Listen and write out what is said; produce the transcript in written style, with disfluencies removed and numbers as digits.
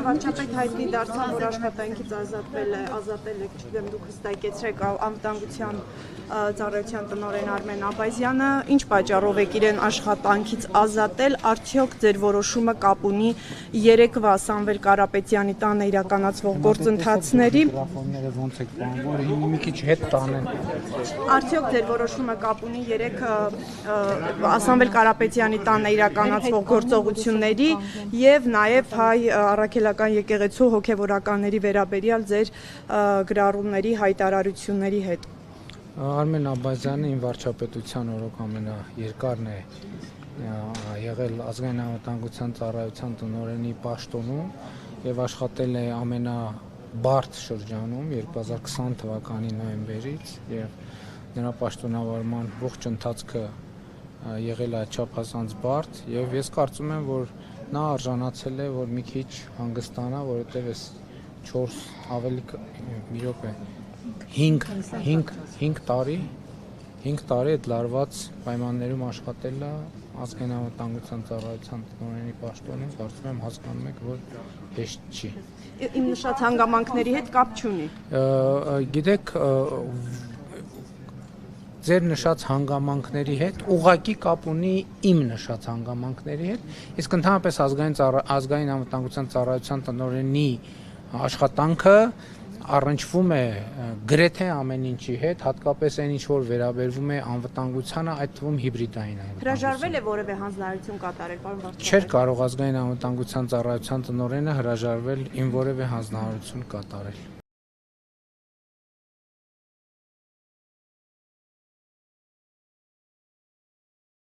Վարչապետ հայտնի դարձավ, որ աշխատանքից ազատել է, չգիտեմ, դուք հստակեցրեք անվտանգության ծառայության տնօրեն Արմեն Աբազյանը, ինչ պատճառով եք իրեն աշխատանքից ազատել, արդյոք ձեր որոշումը կապ ունի երեկվա Սամվել Կարապետյանի տանը իրականացվող գործընթացների։ Ոնց եք բանվոր մի քիչ հետ տանեն։ Արդյոք ձեր որոշումը կապ ունի երեք Սամվել Կարապետյանի տանը իրականացվող գործողությունների եւ նաեւ հայ առաքելական եկեղեցու հոգեվորականների վերաբերյալ ձեր գրառումների հայտարարությունների հետ։ Արմեն Աբազյանը իմ վարչապետության օրոք ամենաերկարն է եղել ազգային անվտանգության ծառայության տնօրենի պաշտոնում եւ աշխատել է ամենաբարդ շրջանում 2020 թվականի նոյեմբերից եւ նրա պաշտոնավարման ողջ ընթացքը եղել է չափազանց բարդ եւ ես կարծում եմ, որ նա արժանացել է, որ մի քիչ հանգստանա, որովհետեւ այս 4 ավելի մի րոպե 5 տարի այդ լարված պայմաններում աշխատել է ազգային անվտանգության ծառայության տնօրենի պաշտոնին, կարծում եմ հասկանում եք, որ հեշտ չի։ Իմ նշած հանգամանքների հետ կապ չունի։ Գիտեք, ձեր նշած հանգամանքների հետ ուղղակի կապ ունի իմ նշած հանգամանքների հետ, իսկ ընդհանրապես ազգային անվտանգության ծառայության տնօրենի աշխատանքը առնչվում է գրեթե ամեն ինչի հետ, հատկապես այն ինչ որ վերաբերվում է անվտանգությանը, այդ թվում հիբրիդային անվտանգության։ Հրաժարվել է որևէ հանձնարարություն կատարել, պարոն վարչապետ։ Չէր կարող ազգային անվտանգության ծառայության տնօրենը հրաժարվել իմ որևէ հանձնարարություն կատարել։